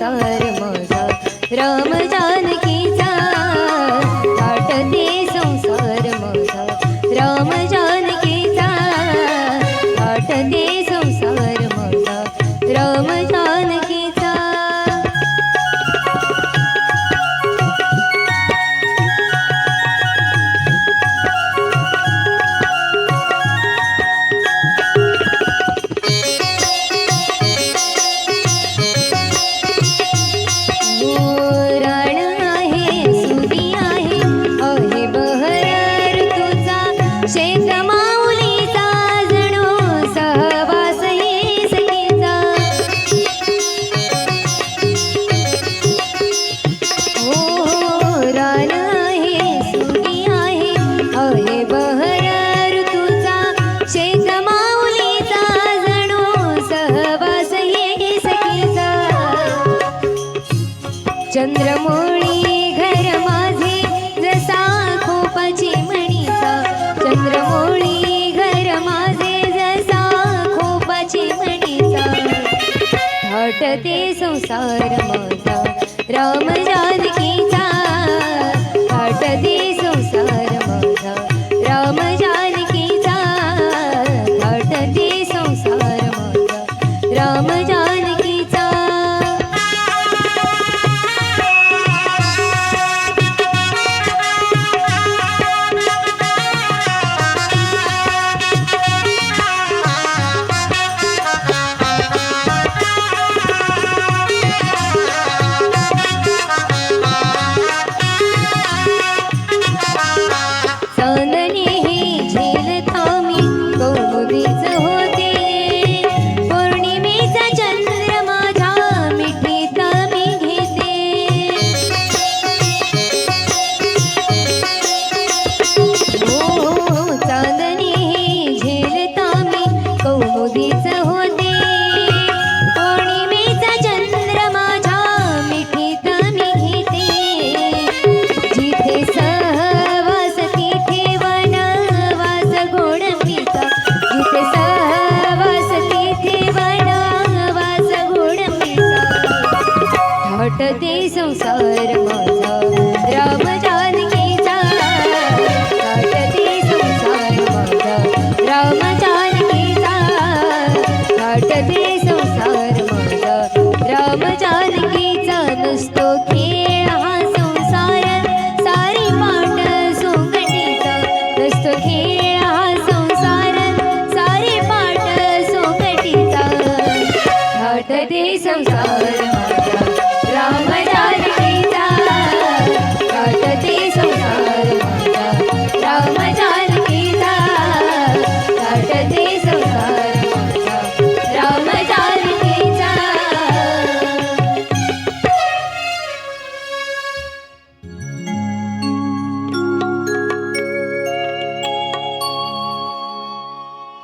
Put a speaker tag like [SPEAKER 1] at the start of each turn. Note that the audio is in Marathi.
[SPEAKER 1] संसार माझा राम जानकीचा आटते संसार माझा राम जानकीचा आटते संसार माझा राम जानकीचा चंद्रमौळी घर माझे जसा खोपाची मणीचा चंद्रमौळी घर माझे जसा खोपाची मणीचा थाटते संसार माझा राम जानकीचा थाटते संसार माझा राम जानकीचा थाटते संसार माझा राम जानकीचा थाटते संसार